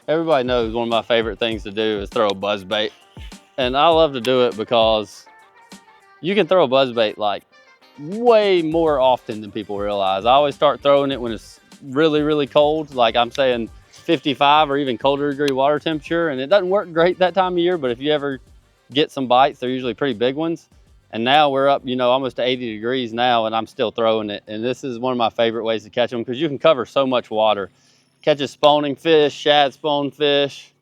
Everybody knows one of my favorite things to do is throw a buzzbait. And I love to do it because you can throw a buzzbait like way more often than people realize. I always start throwing it when it's really, really cold. Like I'm saying 55 or even colder degree water temperature. And it doesn't work great that time of year, but if you ever get some bites, they're usually pretty big ones. And now we're up, you know, almost to 80 degrees now, and I'm still throwing it. And this is one of my favorite ways to catch them because you can cover so much water. Catches spawning fish, shad spawn fish,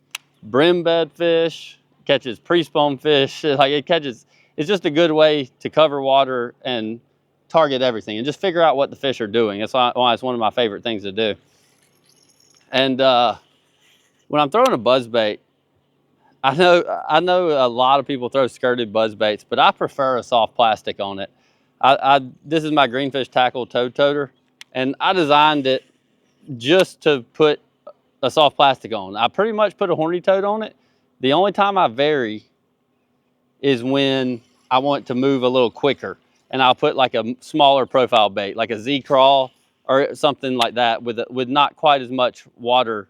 brim bed fish, catches pre-spawn fish. Like it catches, it's just a good way to cover water and target everything and just figure out what the fish are doing. That's why it's one of my favorite things to do. And when I'm throwing a buzzbait, I know a lot of people throw skirted buzzbaits, but I prefer a soft plastic on it. This is my greenfish tackle toad toter, and I designed it just to put a soft plastic on. I pretty much put a horny toad on it. The only time I vary is when I want to move a little quicker, and I'll put like a smaller profile bait, like a Z crawl or something like that with not quite as much water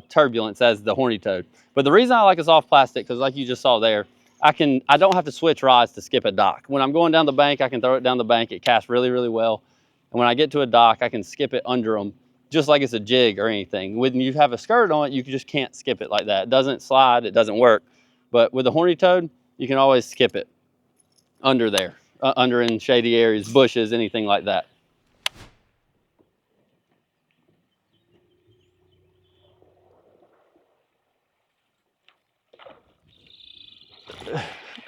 turbulence as the horny toad. But the reason I like a soft plastic, because like you just saw there, I don't have to switch rods to skip a dock. When I'm going down the bank, I can throw it down the bank. It casts really, really well. And when I get to a dock, I can skip it under them, just like it's a jig or anything. When you have a skirt on it, you just can't skip it like that. It doesn't slide, it doesn't work. But with a horny toad, you can always skip it under there, under in shady areas, bushes, anything like that.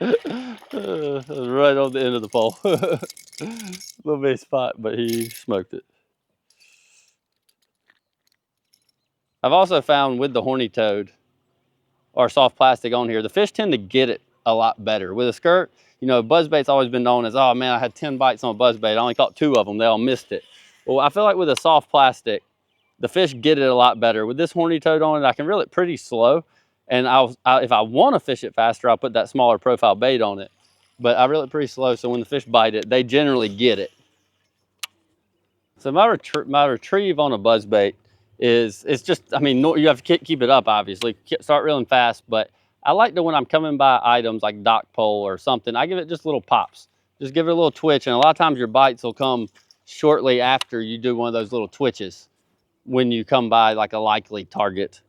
Right on the end of the pole. Little bitty spot, but he smoked it. I've also found with the horny toad or soft plastic on here, the fish tend to get it a lot better. With a skirt, you know, buzzbait's always been known as, oh man, I had 10 bites on a buzzbait. I only caught 2 of them. They all missed it. Well, I feel like with a soft plastic, the fish get it a lot better. With this horny toad on it, I can reel it pretty slow. And if I want to fish it faster, I'll put that smaller profile bait on it. But I reel it pretty slow, so when the fish bite it, they generally get it. So my retrieve on a buzzbait it's just, I mean, you have to keep it up, obviously. Start reeling fast, but I like to, when I'm coming by items like dock pole or something, I give it just little pops. Just give it a little twitch, and a lot of times your bites will come shortly after you do one of those little twitches when you come by like a likely target.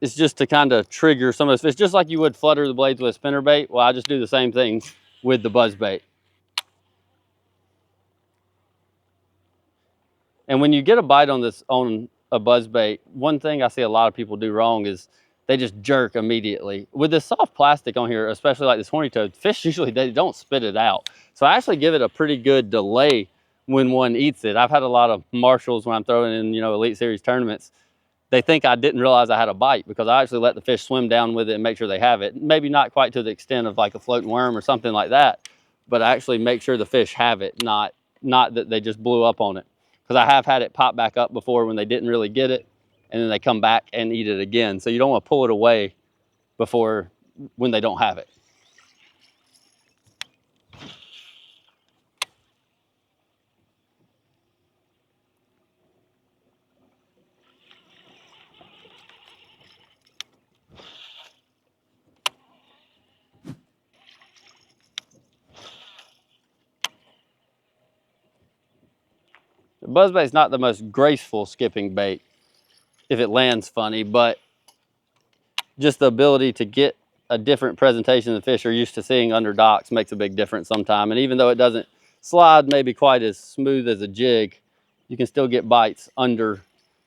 It's just to kind of trigger some of those fish, just like you would flutter the blades with a spinnerbait. Well, I just do the same thing with the buzzbait. And when you get a bite on a buzzbait, one thing I see a lot of people do wrong is they just jerk immediately. With this soft plastic on here, especially like this horny toad, fish usually they don't spit it out. So I actually give it a pretty good delay when one eats it. I've had a lot of marshals when I'm throwing in, you know, Elite Series tournaments. They think I didn't realize I had a bite because I actually let the fish swim down with it and make sure they have it. Maybe not quite to the extent of like a floating worm or something like that, but I actually make sure the fish have it, not that they just blew up on it. Because I have had it pop back up before when they didn't really get it, and then they come back and eat it again. So you don't want to pull it away when they don't have it. The buzzbait is not the most graceful skipping bait if it lands funny, but just the ability to get a different presentation the fish are used to seeing under docks makes a big difference sometime. And even though it doesn't slide maybe quite as smooth as a jig, you can still get bites under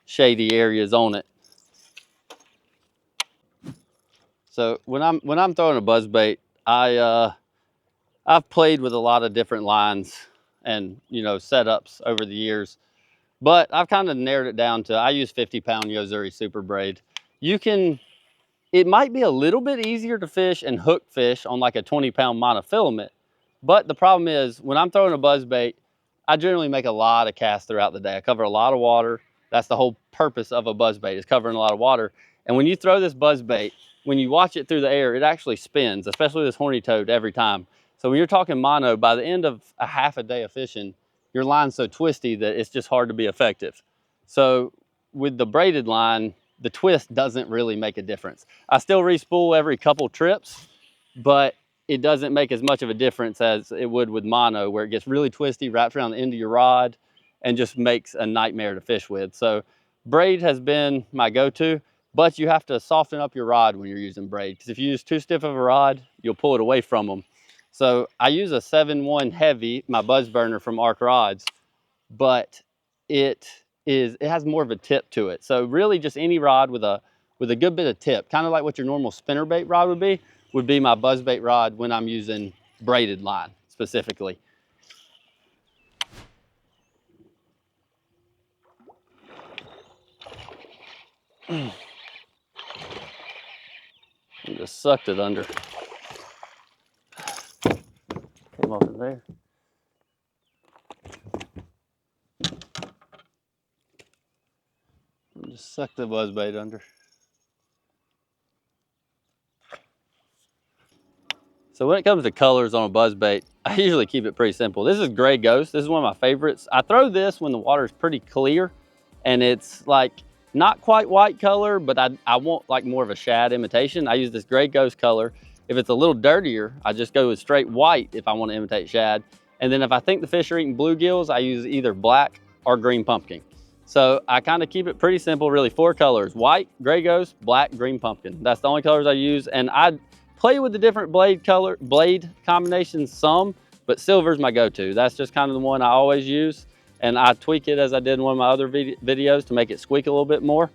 shady areas on it. So when I'm throwing a buzzbait, I've played with a lot of different lines and, you know, setups over the years, but I've kind of narrowed it down to, I use 50-pound Yozuri Super Braid. It might be a little bit easier to fish and hook fish on like a 20-pound monofilament, but the problem is when I'm throwing a buzzbait, I generally make a lot of casts throughout the day. I cover a lot of water. That's the whole purpose of a buzzbait, is covering a lot of water. And when you throw this buzzbait, when you watch it through the air, it actually spins, especially this horny toad, every time. So when you're talking mono, by the end of a half a day of fishing, your line's so twisty that it's just hard to be effective. So with the braided line, the twist doesn't really make a difference. I still re-spool every couple trips, but it doesn't make as much of a difference as it would with mono, where it gets really twisty, wraps around the end of your rod, and just makes a nightmare to fish with. So braid has been my go-to, but you have to soften up your rod when you're using braid, because if you use too stiff of a rod, you'll pull it away from them. So I use a 7-1 heavy, my buzz burner from Arc Rods, but it has more of a tip to it. So really just any rod with a good bit of tip, kind of like what your normal spinnerbait rod would be my buzzbait rod when I'm using braided line specifically. I just sucked it under. Came off of there. Just suck the buzzbait under. So when it comes to colors on a buzzbait, I usually keep it pretty simple. This is Gray Ghost. This is one of my favorites. I throw this when the water is pretty clear and it's like not quite white color, but I want like more of a shad imitation. I use this Gray Ghost color. If it's a little dirtier, I just go with straight white if I want to imitate shad. And then if I think the fish are eating bluegills, I use either black or green pumpkin. So I kind of keep it pretty simple, really 4 colors: white, Gray Ghost, black, green pumpkin. That's the only colors I use. And I play with the different blade combinations some, but silver's my go-to. That's just kind of the one I always use. And I tweak it as I did in one of my other videos to make it squeak a little bit more.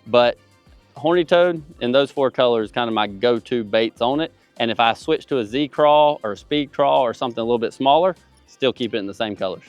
But horny toad in those 4 colors, kind of my go-to baits on it. And if I switch to a Z crawl or a speed crawl or something a little bit smaller, still keep it in the same colors.